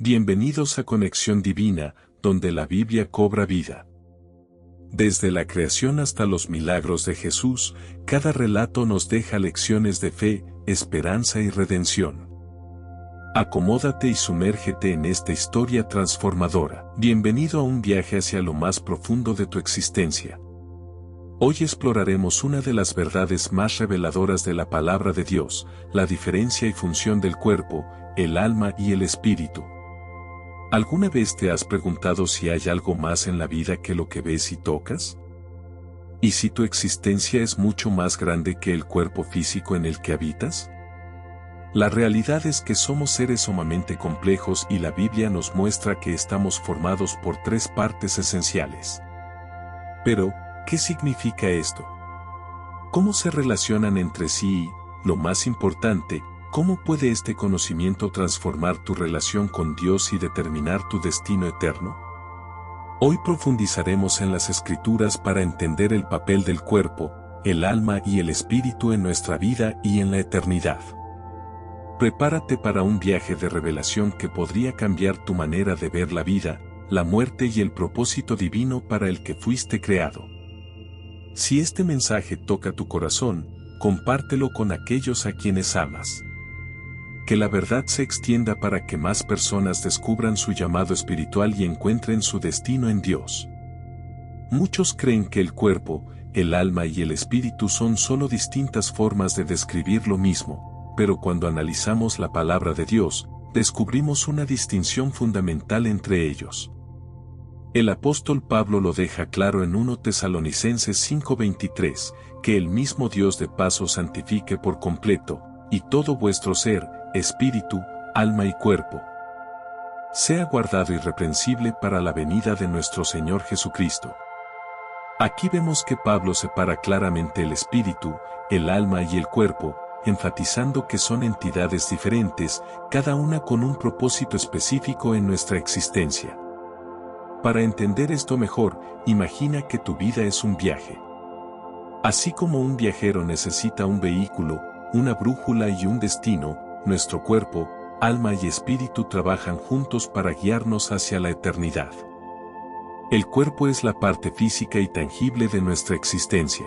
Bienvenidos a Conexión Divina, donde la Biblia cobra vida. Desde la creación hasta los milagros de Jesús, cada relato nos deja lecciones de fe, esperanza y redención. Acomódate y sumérgete en esta historia transformadora. Bienvenido a un viaje hacia lo más profundo de tu existencia. Hoy exploraremos una de las verdades más reveladoras de la palabra de Dios, la diferencia y función del cuerpo, el alma y el espíritu. ¿Alguna vez te has preguntado si hay algo más en la vida que lo que ves y tocas? ¿Y si tu existencia es mucho más grande que el cuerpo físico en el que habitas? La realidad es que somos seres sumamente complejos y la Biblia nos muestra que estamos formados por tres partes esenciales. Pero, ¿qué significa esto? ¿Cómo se relacionan entre sí y, lo más importante, cómo puede este conocimiento transformar tu relación con Dios y determinar tu destino eterno? Hoy profundizaremos en las Escrituras para entender el papel del cuerpo, el alma y el espíritu en nuestra vida y en la eternidad. Prepárate para un viaje de revelación que podría cambiar tu manera de ver la vida, la muerte y el propósito divino para el que fuiste creado. Si este mensaje toca tu corazón, compártelo con aquellos a quienes amas. Que la verdad se extienda para que más personas descubran su llamado espiritual y encuentren su destino en Dios. Muchos creen que el cuerpo, el alma y el espíritu son solo distintas formas de describir lo mismo, pero cuando analizamos la palabra de Dios, descubrimos una distinción fundamental entre ellos. El apóstol Pablo lo deja claro en 1 Tesalonicenses 5:23, que el mismo Dios de paz os santifique por completo, y todo vuestro ser, espíritu, alma y cuerpo sea guardado irreprensible para la venida de nuestro Señor Jesucristo. Aquí vemos que Pablo separa claramente el espíritu, el alma y el cuerpo, enfatizando que son entidades diferentes, cada una con un propósito específico en nuestra existencia. Para entender esto mejor, imagina que tu vida es un viaje. Así como un viajero necesita un vehículo, una brújula y un destino, nuestro cuerpo, alma y espíritu trabajan juntos para guiarnos hacia la eternidad. El cuerpo es la parte física y tangible de nuestra existencia.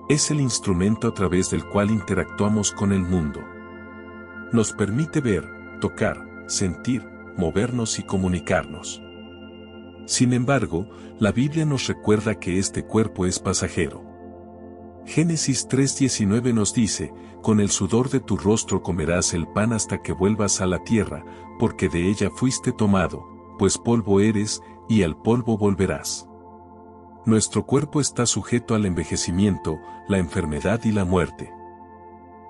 Es el instrumento a través del cual interactuamos con el mundo. Nos permite ver, tocar, sentir, movernos y comunicarnos. Sin embargo, la Biblia nos recuerda que este cuerpo es pasajero. Génesis 3:19 nos dice, con el sudor de tu rostro comerás el pan hasta que vuelvas a la tierra, porque de ella fuiste tomado, pues polvo eres, y al polvo volverás. Nuestro cuerpo está sujeto al envejecimiento, la enfermedad y la muerte.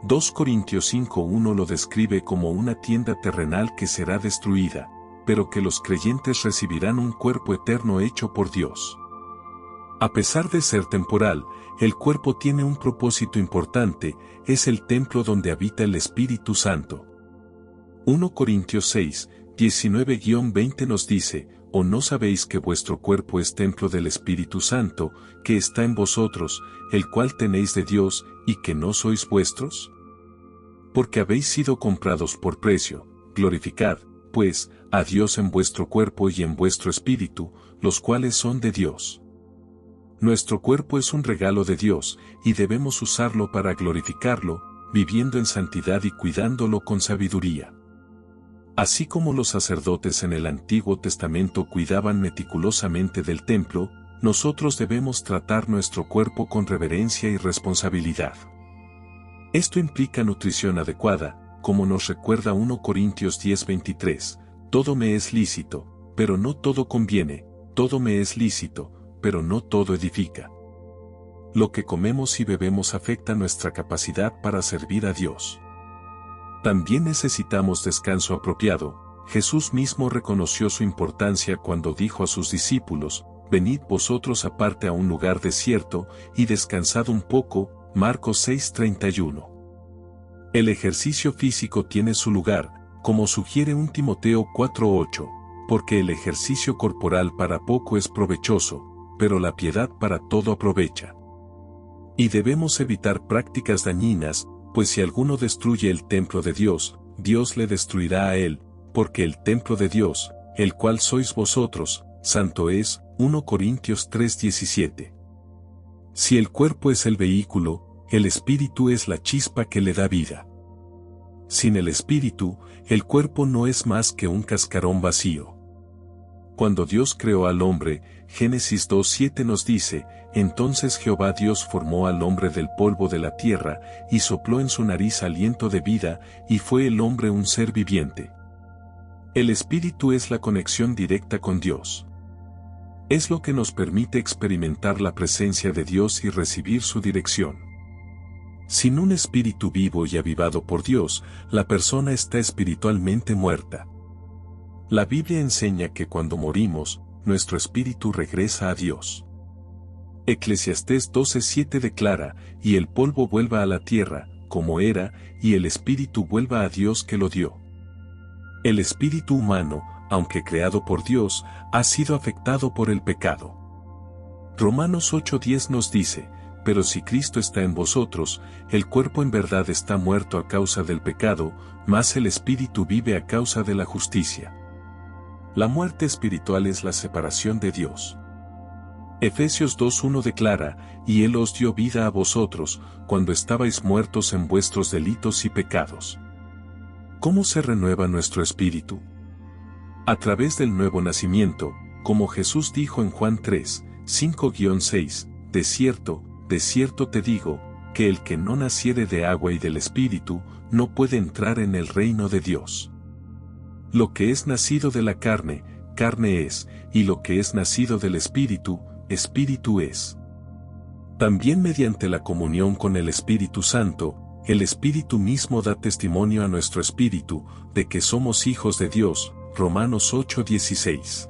2 Corintios 5:1 lo describe como una tienda terrenal que será destruida, pero que los creyentes recibirán un cuerpo eterno hecho por Dios. A pesar de ser temporal, el cuerpo tiene un propósito importante, es el templo donde habita el Espíritu Santo. 1 Corintios 6, 19-20 nos dice, ¿o no sabéis que vuestro cuerpo es templo del Espíritu Santo, que está en vosotros, el cual tenéis de Dios, y que no sois vuestros? Porque habéis sido comprados por precio, glorificad, pues, a Dios en vuestro cuerpo y en vuestro espíritu, los cuales son de Dios. Nuestro cuerpo es un regalo de Dios, y debemos usarlo para glorificarlo, viviendo en santidad y cuidándolo con sabiduría. Así como los sacerdotes en el Antiguo Testamento cuidaban meticulosamente del templo, nosotros debemos tratar nuestro cuerpo con reverencia y responsabilidad. Esto implica nutrición adecuada, como nos recuerda 1 Corintios 10:23, todo me es lícito, pero no todo conviene, todo me es lícito, pero no todo edifica. Lo que comemos y bebemos afecta nuestra capacidad para servir a Dios. También necesitamos descanso apropiado. Jesús mismo reconoció su importancia cuando dijo a sus discípulos, venid vosotros aparte a un lugar desierto, y descansad un poco, Marcos 6:31. El ejercicio físico tiene su lugar, como sugiere 1 Timoteo 4:8, porque el ejercicio corporal para poco es provechoso, pero la piedad para todo aprovecha. Y debemos evitar prácticas dañinas, pues si alguno destruye el templo de Dios, Dios le destruirá a él, porque el templo de Dios, el cual sois vosotros, santo es. 1 Corintios 3:17. Si el cuerpo es el vehículo, el espíritu es la chispa que le da vida. Sin el espíritu, el cuerpo no es más que un cascarón vacío. Cuando Dios creó al hombre, Génesis 2:7 nos dice, entonces Jehová Dios formó al hombre del polvo de la tierra, y sopló en su nariz aliento de vida, y fue el hombre un ser viviente. El espíritu es la conexión directa con Dios. Es lo que nos permite experimentar la presencia de Dios y recibir su dirección. Sin un espíritu vivo y avivado por Dios, la persona está espiritualmente muerta. La Biblia enseña que cuando morimos, nuestro espíritu regresa a Dios. Eclesiastés 12:7 declara, y el polvo vuelva a la tierra, como era, y el espíritu vuelva a Dios que lo dio. El espíritu humano, aunque creado por Dios, ha sido afectado por el pecado. Romanos 8:10 nos dice, pero si Cristo está en vosotros, el cuerpo en verdad está muerto a causa del pecado, mas el espíritu vive a causa de la justicia. La muerte espiritual es la separación de Dios. Efesios 2:1 declara, y Él os dio vida a vosotros, cuando estabais muertos en vuestros delitos y pecados. ¿Cómo se renueva nuestro espíritu? A través del nuevo nacimiento, como Jesús dijo en Juan 3:5-6, de cierto te digo, que el que no naciere de agua y del Espíritu, no puede entrar en el reino de Dios. Lo que es nacido de la carne, carne es, y lo que es nacido del Espíritu, Espíritu es. También mediante la comunión con el Espíritu Santo, el Espíritu mismo da testimonio a nuestro espíritu, de que somos hijos de Dios, Romanos 8:16.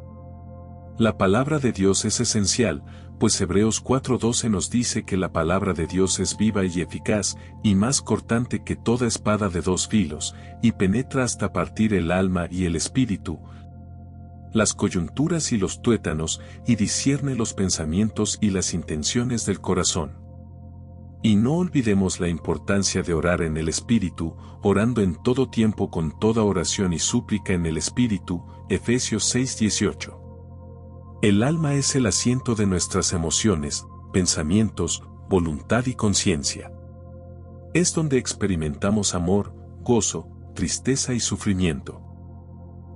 La palabra de Dios es esencial, pues Hebreos 4:12 nos dice que la palabra de Dios es viva y eficaz, y más cortante que toda espada de dos filos, y penetra hasta partir el alma y el espíritu, las coyunturas y los tuétanos, y discierne los pensamientos y las intenciones del corazón. Y no olvidemos la importancia de orar en el Espíritu, orando en todo tiempo con toda oración y súplica en el Espíritu, Efesios 6:18. El alma es el asiento de nuestras emociones, pensamientos, voluntad y conciencia. Es donde experimentamos amor, gozo, tristeza y sufrimiento.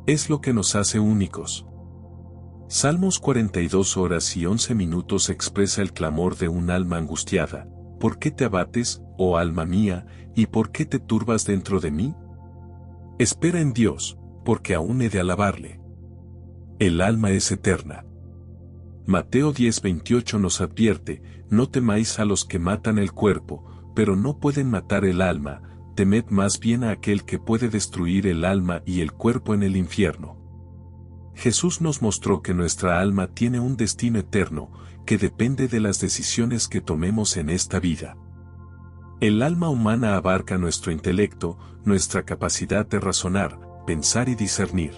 Es lo que nos hace únicos. Salmos 42:11 expresa el clamor de un alma angustiada. ¿Por qué te abates, oh alma mía, y por qué te turbas dentro de mí? Espera en Dios, porque aún he de alabarle. El alma es eterna. Mateo 10:28 nos advierte, no temáis a los que matan el cuerpo, pero no pueden matar el alma, temed más bien a aquel que puede destruir el alma y el cuerpo en el infierno. Jesús nos mostró que nuestra alma tiene un destino eterno, que depende de las decisiones que tomemos en esta vida. El alma humana abarca nuestro intelecto, nuestra capacidad de razonar, pensar y discernir.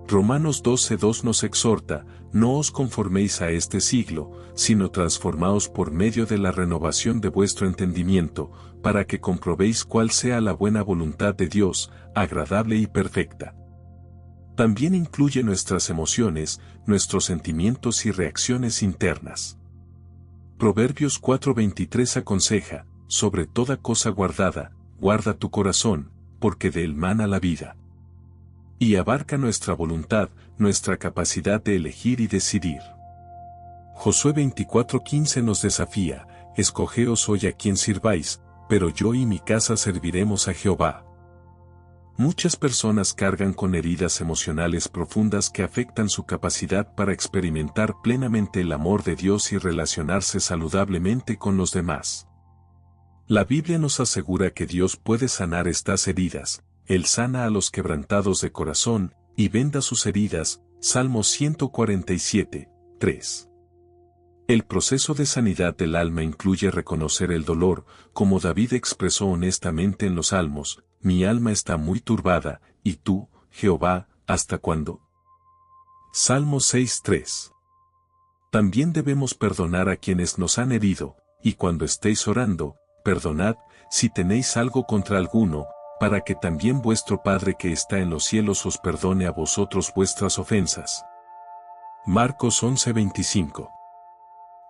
Romanos 12:2 nos exhorta, no os conforméis a este siglo, sino transformaos por medio de la renovación de vuestro entendimiento, para que comprobéis cuál sea la buena voluntad de Dios, agradable y perfecta. También incluye nuestras emociones, nuestros sentimientos y reacciones internas. Proverbios 4:23 aconseja, sobre toda cosa guardada, guarda tu corazón, porque de él mana la vida. Y abarca nuestra voluntad, nuestra capacidad de elegir y decidir. Josué 24:15 nos desafía, escogeos hoy a quien sirváis, pero yo y mi casa serviremos a Jehová. Muchas personas cargan con heridas emocionales profundas que afectan su capacidad para experimentar plenamente el amor de Dios y relacionarse saludablemente con los demás. La Biblia nos asegura que Dios puede sanar estas heridas. Él sana a los quebrantados de corazón, y venda sus heridas, Salmos 147:3. El proceso de sanidad del alma incluye reconocer el dolor, como David expresó honestamente en los Salmos, mi alma está muy turbada, y tú, Jehová, ¿hasta cuándo? Salmos 6:3. También debemos perdonar a quienes nos han herido, y cuando estéis orando, perdonad, si tenéis algo contra alguno, para que también vuestro Padre que está en los cielos os perdone a vosotros vuestras ofensas. Marcos 11:25.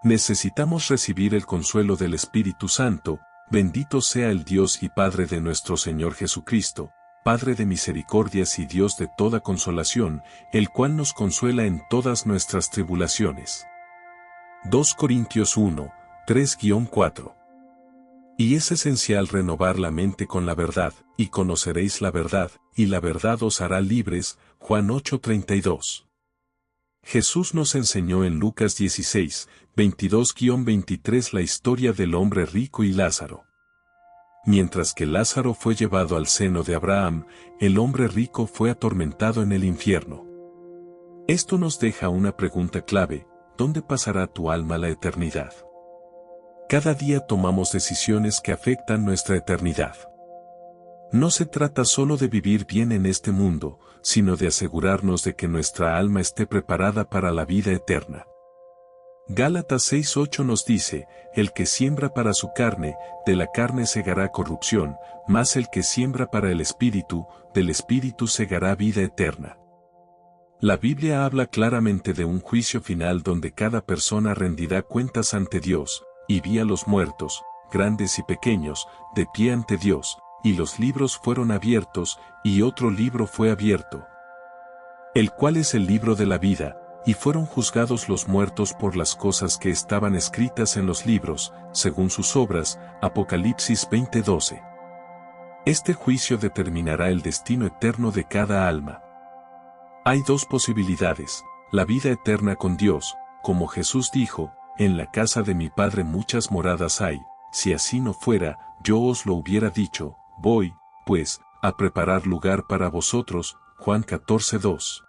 Necesitamos recibir el consuelo del Espíritu Santo. Bendito sea el Dios y Padre de nuestro Señor Jesucristo, Padre de misericordias y Dios de toda consolación, el cual nos consuela en todas nuestras tribulaciones. 2 Corintios 1, 3-4. Y es esencial renovar la mente con la verdad, y conoceréis la verdad, y la verdad os hará libres. Juan 8:32. Jesús nos enseñó en Lucas 16, 22-23 la historia del hombre rico y Lázaro. Mientras que Lázaro fue llevado al seno de Abraham, el hombre rico fue atormentado en el infierno. Esto nos deja una pregunta clave: ¿dónde pasará tu alma la eternidad? Cada día tomamos decisiones que afectan nuestra eternidad. No se trata solo de vivir bien en este mundo, sino de asegurarnos de que nuestra alma esté preparada para la vida eterna. Gálatas 6:8 nos dice: el que siembra para su carne, de la carne segará corrupción, mas el que siembra para el Espíritu, del Espíritu segará vida eterna. La Biblia habla claramente de un juicio final donde cada persona rendirá cuentas ante Dios, y vi a los muertos, grandes y pequeños, de pie ante Dios, y los libros fueron abiertos, y otro libro fue abierto, el cual es el libro de la vida, y fueron juzgados los muertos por las cosas que estaban escritas en los libros, según sus obras. Apocalipsis 20:12. Este juicio determinará el destino eterno de cada alma. Hay dos posibilidades: la vida eterna con Dios, como Jesús dijo: en la casa de mi Padre muchas moradas hay, si así no fuera, yo os lo hubiera dicho. Voy, pues, a preparar lugar para vosotros. Juan 14:2.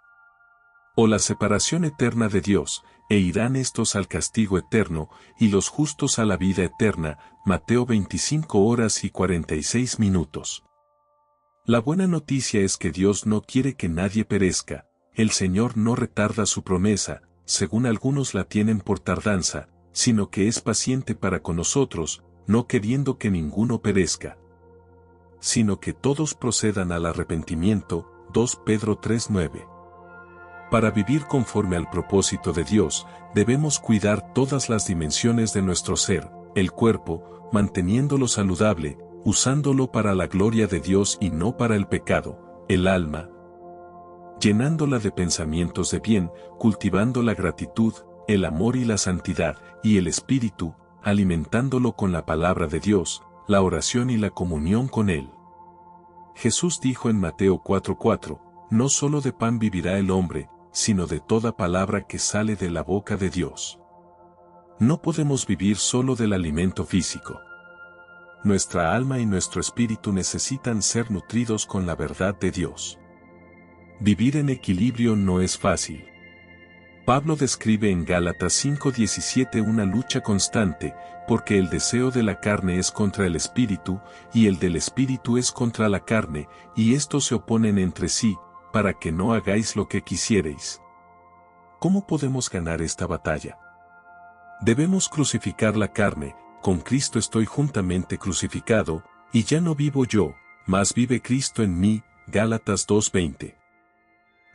O la separación eterna de Dios, e irán estos al castigo eterno, y los justos a la vida eterna. Mateo 25:46. La buena noticia es que Dios no quiere que nadie perezca. El Señor no retarda su promesa, según algunos la tienen por tardanza, sino que es paciente para con nosotros, no queriendo que ninguno perezca, sino que todos procedan al arrepentimiento. 2 Pedro 3:9. Para vivir conforme al propósito de Dios, debemos cuidar todas las dimensiones de nuestro ser: el cuerpo, manteniéndolo saludable, usándolo para la gloria de Dios y no para el pecado; el alma, llenándola de pensamientos de bien, cultivando la gratitud, el amor y la santidad; y el espíritu, alimentándolo con la palabra de Dios, la oración y la comunión con Él. Jesús dijo en Mateo 4:4, no solo de pan vivirá el hombre, sino de toda palabra que sale de la boca de Dios. No podemos vivir solo del alimento físico. Nuestra alma y nuestro espíritu necesitan ser nutridos con la verdad de Dios. Vivir en equilibrio no es fácil. Pablo describe en Gálatas 5:17 una lucha constante, porque el deseo de la carne es contra el espíritu, y el del espíritu es contra la carne, y estos se oponen entre sí, para que no hagáis lo que quisierais. ¿Cómo podemos ganar esta batalla? Debemos crucificar la carne: con Cristo estoy juntamente crucificado, y ya no vivo yo, mas vive Cristo en mí. Gálatas 2:20.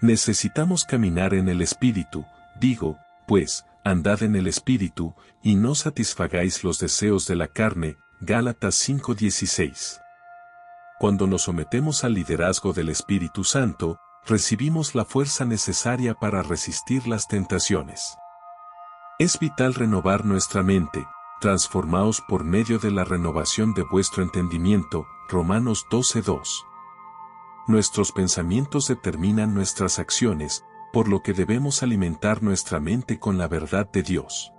Necesitamos caminar en el Espíritu. Digo, pues, andad en el Espíritu, y no satisfagáis los deseos de la carne. Gálatas 5:16. Cuando nos sometemos al liderazgo del Espíritu Santo, recibimos la fuerza necesaria para resistir las tentaciones. Es vital renovar nuestra mente: transformaos por medio de la renovación de vuestro entendimiento. Romanos 12:2. Nuestros pensamientos determinan nuestras acciones, por lo que debemos alimentar nuestra mente con la verdad de Dios.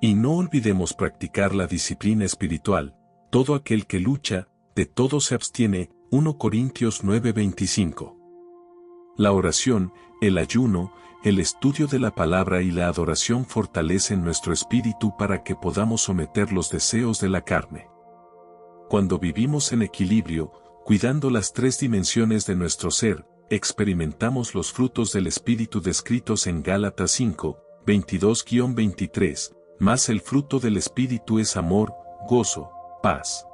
Y no olvidemos practicar la disciplina espiritual: todo aquel que lucha, de todo se abstiene. 1 Corintios 9:25. La oración, el ayuno, el estudio de la palabra y la adoración fortalecen nuestro espíritu para que podamos someter los deseos de la carne. Cuando vivimos en equilibrio, cuidando las tres dimensiones de nuestro ser, experimentamos los frutos del Espíritu descritos en Gálatas 5, 22-23, mas el fruto del Espíritu es amor, gozo, paz,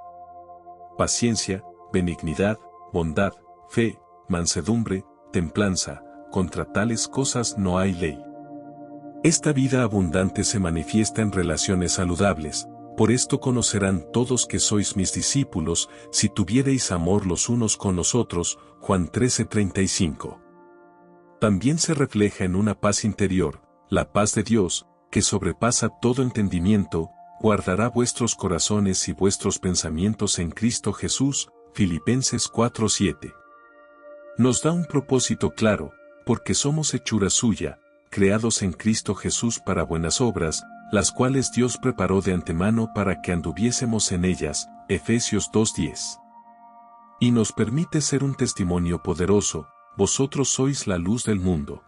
paciencia, benignidad, bondad, fe, mansedumbre, templanza, contra tales cosas no hay ley. Esta vida abundante se manifiesta en relaciones saludables, por esto conocerán todos que sois mis discípulos, si tuviereis amor los unos con los otros, Juan 13:35. También se refleja en una paz interior, la paz de Dios, que sobrepasa todo entendimiento, guardará vuestros corazones y vuestros pensamientos en Cristo Jesús, Filipenses 4:7. Nos da un propósito claro, porque somos hechura suya, creados en Cristo Jesús para buenas obras, las cuales Dios preparó de antemano para que anduviésemos en ellas, Efesios 2:10. Y nos permite ser un testimonio poderoso, vosotros sois la luz del mundo.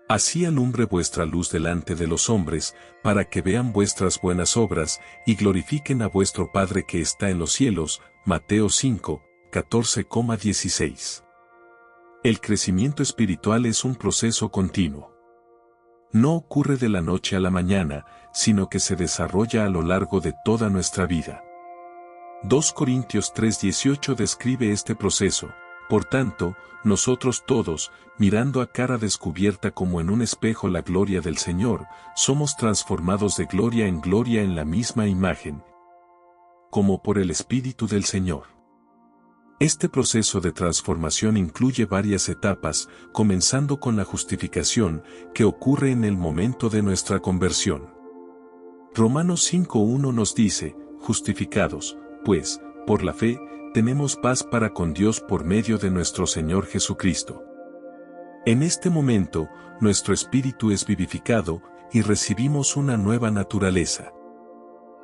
Así alumbre vuestra luz delante de los hombres, para que vean vuestras buenas obras, y glorifiquen a vuestro Padre que está en los cielos, Mateo 5, 14,16. El crecimiento espiritual es un proceso continuo. No ocurre de la noche a la mañana, sino que se desarrolla a lo largo de toda nuestra vida. 2 Corintios 3:18 describe este proceso. Por tanto, nosotros todos, mirando a cara descubierta como en un espejo la gloria del Señor, somos transformados de gloria en la misma imagen, como por el Espíritu del Señor. Este proceso de transformación incluye varias etapas, comenzando con la justificación, que ocurre en el momento de nuestra conversión. Romanos 5:1 nos dice, justificados, pues, por la fe, tenemos paz para con Dios por medio de nuestro Señor Jesucristo. En este momento, nuestro espíritu es vivificado, y recibimos una nueva naturaleza.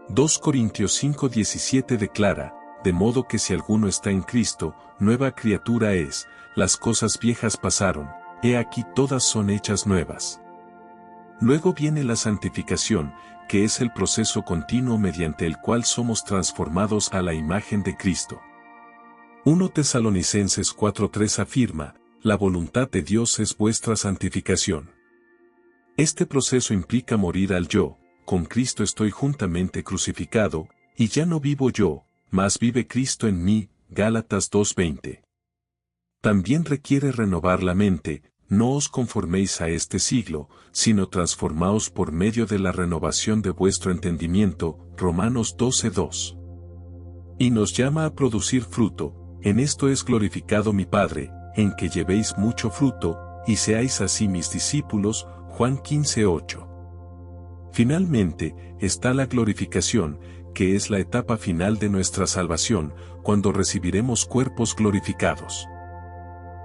2 Corintios 5:17 declara, de modo que si alguno está en Cristo, nueva criatura es, las cosas viejas pasaron, he aquí todas son hechas nuevas. Luego viene la santificación, que es el proceso continuo mediante el cual somos transformados a la imagen de Cristo. 1 Tesalonicenses 4:3 afirma, la voluntad de Dios es vuestra santificación. Este proceso implica morir al yo, con Cristo estoy juntamente crucificado, y ya no vivo yo, mas vive Cristo en mí, Gálatas 2:20. También requiere renovar la mente, no os conforméis a este siglo, sino transformaos por medio de la renovación de vuestro entendimiento, Romanos 12:2. Y nos llama a producir fruto, en esto es glorificado mi Padre, en que llevéis mucho fruto, y seáis así mis discípulos, Juan 15:8. Finalmente, está la glorificación, que es la etapa final de nuestra salvación, cuando recibiremos cuerpos glorificados.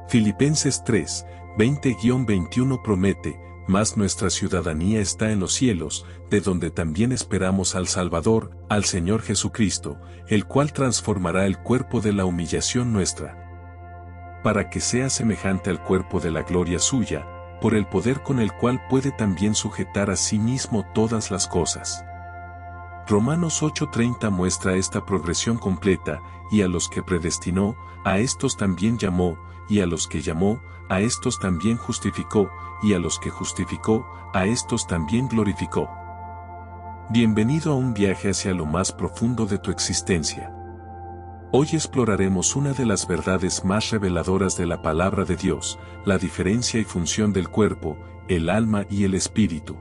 Filipenses 3, 20-21 promete, mas nuestra ciudadanía está en los cielos, de donde también esperamos al Salvador, al Señor Jesucristo, el cual transformará el cuerpo de la humillación nuestra, para que sea semejante al cuerpo de la gloria suya, por el poder con el cual puede también sujetar a sí mismo todas las cosas. Romanos 8:30 muestra esta progresión completa, y a los que predestinó, a estos también llamó, y a los que llamó, a estos también justificó, y a los que justificó, a estos también glorificó. Bienvenido a un viaje hacia lo más profundo de tu existencia. Hoy exploraremos una de las verdades más reveladoras de la palabra de Dios, la diferencia y función del cuerpo, el alma y el espíritu.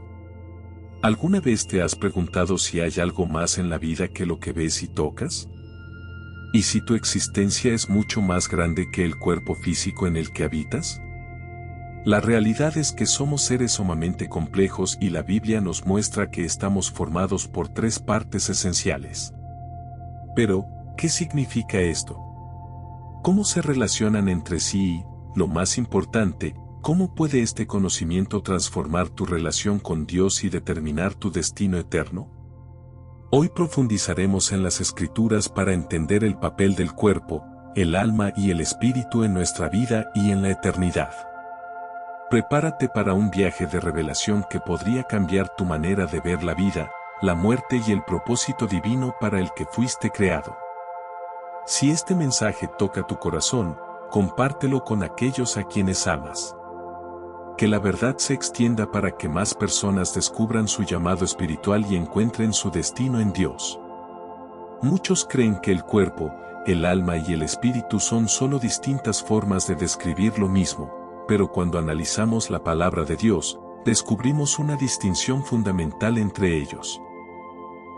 ¿Alguna vez te has preguntado si hay algo más en la vida que lo que ves y tocas? ¿Y si tu existencia es mucho más grande que el cuerpo físico en el que habitas? La realidad es que somos seres sumamente complejos y la Biblia nos muestra que estamos formados por tres partes esenciales. Pero, ¿qué significa esto? ¿Cómo se relacionan entre sí y, lo más importante, cómo puede este conocimiento transformar tu relación con Dios y determinar tu destino eterno? Hoy profundizaremos en las Escrituras para entender el papel del cuerpo, el alma y el espíritu en nuestra vida y en la eternidad. Prepárate para un viaje de revelación que podría cambiar tu manera de ver la vida, la muerte y el propósito divino para el que fuiste creado. Si este mensaje toca tu corazón, compártelo con aquellos a quienes amas. Que la verdad se extienda para que más personas descubran su llamado espiritual y encuentren su destino en Dios. Muchos creen que el cuerpo, el alma y el espíritu son solo distintas formas de describir lo mismo, pero cuando analizamos la palabra de Dios, descubrimos una distinción fundamental entre ellos.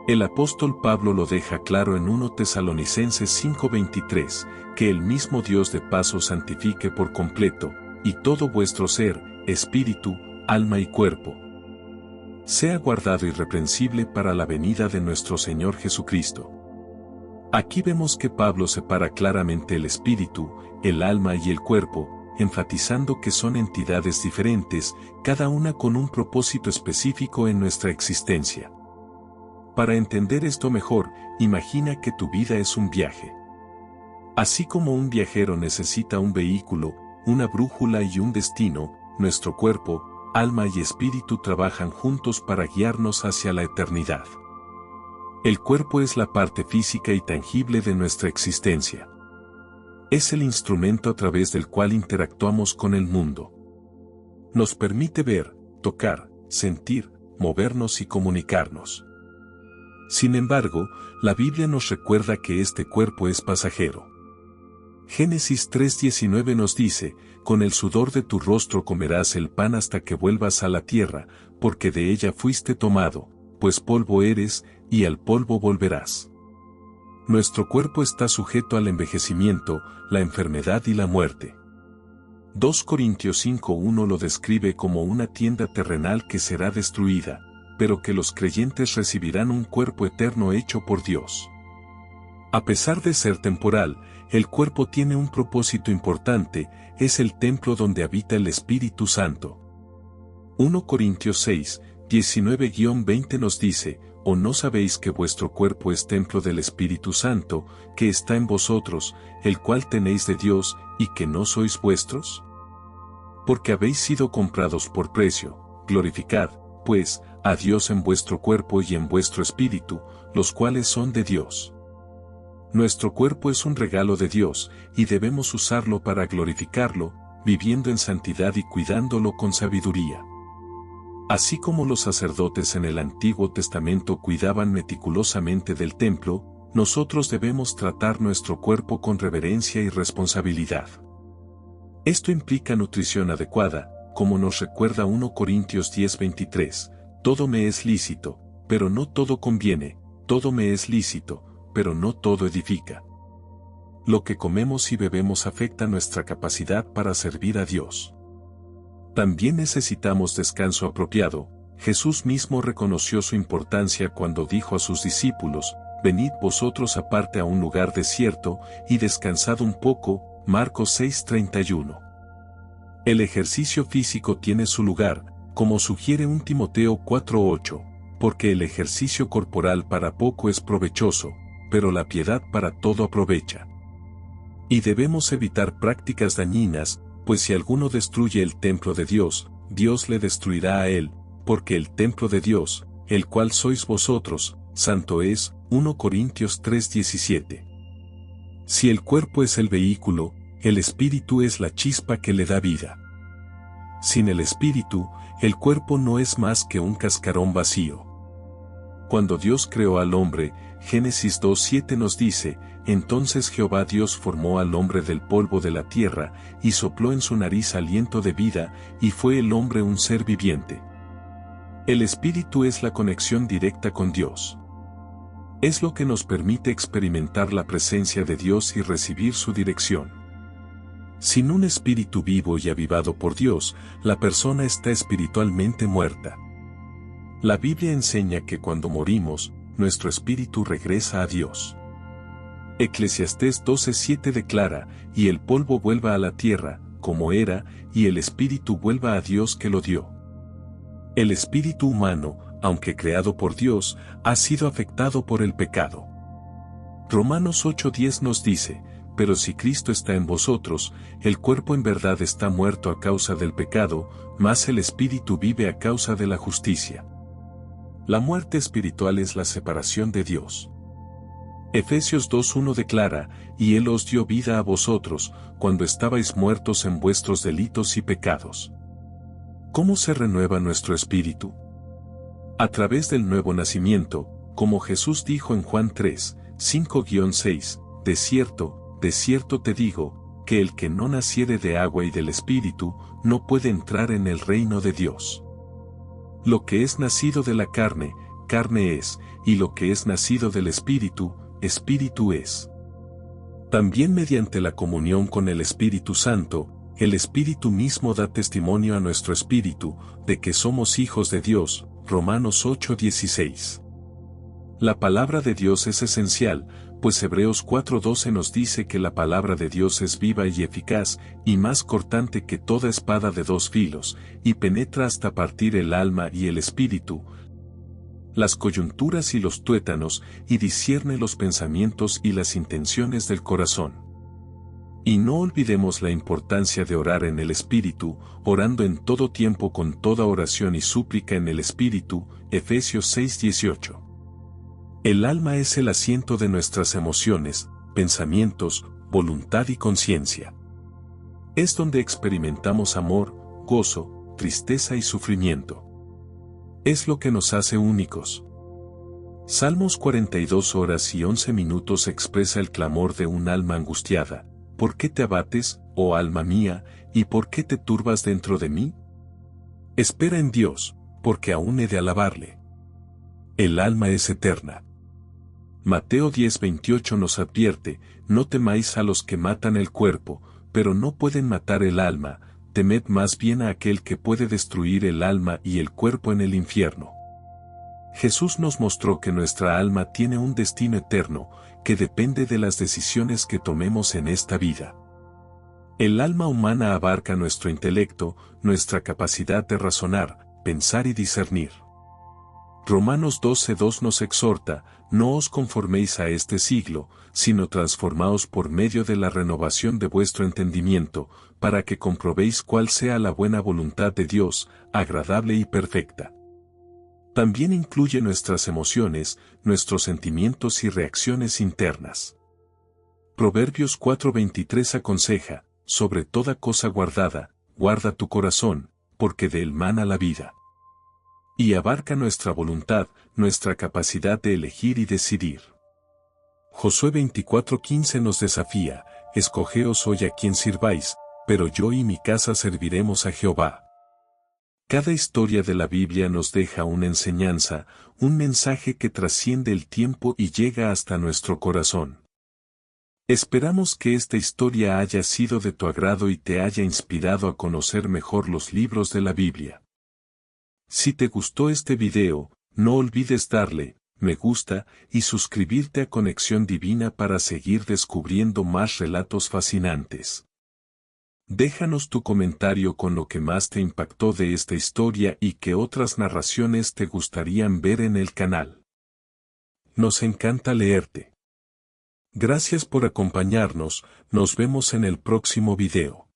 El apóstol Pablo lo deja claro en 1 Tesalonicenses 5:23, que el mismo Dios de paz os santifique por completo, y todo vuestro ser, espíritu, alma y cuerpo, sea guardado irreprensible para la venida de nuestro Señor Jesucristo. Aquí vemos que Pablo separa claramente el espíritu, el alma y el cuerpo, enfatizando que son entidades diferentes, cada una con un propósito específico en nuestra existencia. Para entender esto mejor, imagina que tu vida es un viaje. Así como un viajero necesita un vehículo, una brújula y un destino, nuestro cuerpo, alma y espíritu trabajan juntos para guiarnos hacia la eternidad. El cuerpo es la parte física y tangible de nuestra existencia. Es el instrumento a través del cual interactuamos con el mundo. Nos permite ver, tocar, sentir, movernos y comunicarnos. Sin embargo, la Biblia nos recuerda que este cuerpo es pasajero. Génesis 3:19 nos dice, con el sudor de tu rostro comerás el pan hasta que vuelvas a la tierra, porque de ella fuiste tomado, pues polvo eres, y al polvo volverás. Nuestro cuerpo está sujeto al envejecimiento, la enfermedad y la muerte. 2 Corintios 5:1 lo describe como una tienda terrenal que será destruida, pero que los creyentes recibirán un cuerpo eterno hecho por Dios. A pesar de ser temporal, el cuerpo tiene un propósito importante, es el templo donde habita el Espíritu Santo. 1 Corintios 6, 19-20 nos dice, ¿o no sabéis que vuestro cuerpo es templo del Espíritu Santo, que está en vosotros, el cual tenéis de Dios, y que no sois vuestros? Porque habéis sido comprados por precio, glorificad, pues, a Dios en vuestro cuerpo y en vuestro espíritu, los cuales son de Dios. Nuestro cuerpo es un regalo de Dios, y debemos usarlo para glorificarlo, viviendo en santidad y cuidándolo con sabiduría. Así como los sacerdotes en el Antiguo Testamento cuidaban meticulosamente del templo, nosotros debemos tratar nuestro cuerpo con reverencia y responsabilidad. Esto implica nutrición adecuada, como nos recuerda 1 Corintios 10:23, todo me es lícito, pero no todo conviene, todo me es lícito, pero no todo edifica. Lo que comemos y bebemos afecta nuestra capacidad para servir a Dios. También necesitamos descanso apropiado. Jesús mismo reconoció su importancia cuando dijo a sus discípulos, venid vosotros aparte a un lugar desierto, y descansad un poco, Marcos 6:31. El ejercicio físico tiene su lugar, como sugiere 1 Timoteo 4:8, porque el ejercicio corporal para poco es provechoso, pero la piedad para todo aprovecha. Y debemos evitar prácticas dañinas, pues si alguno destruye el templo de Dios, Dios le destruirá a él, porque el templo de Dios, el cual sois vosotros, santo es, 1 Corintios 3:17. Si el cuerpo es el vehículo, el espíritu es la chispa que le da vida. Sin el espíritu, el cuerpo no es más que un cascarón vacío. Cuando Dios creó al hombre, Génesis 2:7 nos dice, entonces Jehová Dios formó al hombre del polvo de la tierra, y sopló en su nariz aliento de vida, y fue el hombre un ser viviente. El espíritu es la conexión directa con Dios. Es lo que nos permite experimentar la presencia de Dios y recibir su dirección. Sin un espíritu vivo y avivado por Dios, la persona está espiritualmente muerta. La Biblia enseña que cuando morimos, nuestro espíritu regresa a Dios. Eclesiastés 12:7 declara, y el polvo vuelva a la tierra, como era, y el espíritu vuelva a Dios que lo dio. El espíritu humano, aunque creado por Dios, ha sido afectado por el pecado. Romanos 8:10 nos dice, pero si Cristo está en vosotros, el cuerpo en verdad está muerto a causa del pecado, mas el espíritu vive a causa de la justicia. La muerte espiritual es la separación de Dios. Efesios 2:1 declara, y Él os dio vida a vosotros, cuando estabais muertos en vuestros delitos y pecados. ¿Cómo se renueva nuestro espíritu? A través del nuevo nacimiento, como Jesús dijo en Juan 3, 5-6, de cierto te digo, que el que no naciere de agua y del Espíritu, no puede entrar en el reino de Dios. Lo que es nacido de la carne, carne es, y lo que es nacido del Espíritu, Espíritu es. También mediante la comunión con el Espíritu Santo, el Espíritu mismo da testimonio a nuestro espíritu, de que somos hijos de Dios, Romanos 8:16. La palabra de Dios es esencial, pues Hebreos 4:12 nos dice que la palabra de Dios es viva y eficaz, y más cortante que toda espada de dos filos, y penetra hasta partir el alma y el espíritu, las coyunturas y los tuétanos, y discierne los pensamientos y las intenciones del corazón. Y no olvidemos la importancia de orar en el Espíritu, orando en todo tiempo con toda oración y súplica en el Espíritu, Efesios 6:18. El alma es el asiento de nuestras emociones, pensamientos, voluntad y conciencia. Es donde experimentamos amor, gozo, tristeza y sufrimiento. Es lo que nos hace únicos. Salmos 42 horas y 11 minutos expresa el clamor de un alma angustiada. ¿Por qué te abates, oh alma mía, y por qué te turbas dentro de mí? Espera en Dios, porque aún he de alabarle. El alma es eterna. Mateo 10:28 nos advierte, no temáis a los que matan el cuerpo, pero no pueden matar el alma, temed más bien a aquel que puede destruir el alma y el cuerpo en el infierno. Jesús nos mostró que nuestra alma tiene un destino eterno, que depende de las decisiones que tomemos en esta vida. El alma humana abarca nuestro intelecto, nuestra capacidad de razonar, pensar y discernir. Romanos 12:2 nos exhorta, no os conforméis a este siglo, sino transformaos por medio de la renovación de vuestro entendimiento, para que comprobéis cuál sea la buena voluntad de Dios, agradable y perfecta. También incluye nuestras emociones, nuestros sentimientos y reacciones internas. Proverbios 4:23 aconseja, sobre toda cosa guardada, guarda tu corazón, porque de él mana la vida. Y abarca nuestra voluntad, nuestra capacidad de elegir y decidir. Josué 24:15 nos desafía, escogeos hoy a quien sirváis, pero yo y mi casa serviremos a Jehová. Cada historia de la Biblia nos deja una enseñanza, un mensaje que trasciende el tiempo y llega hasta nuestro corazón. Esperamos que esta historia haya sido de tu agrado y te haya inspirado a conocer mejor los libros de la Biblia. Si te gustó este video, no olvides darle me gusta y suscribirte a Conexión Divina para seguir descubriendo más relatos fascinantes. Déjanos tu comentario con lo que más te impactó de esta historia y qué otras narraciones te gustarían ver en el canal. Nos encanta leerte. Gracias por acompañarnos, nos vemos en el próximo video.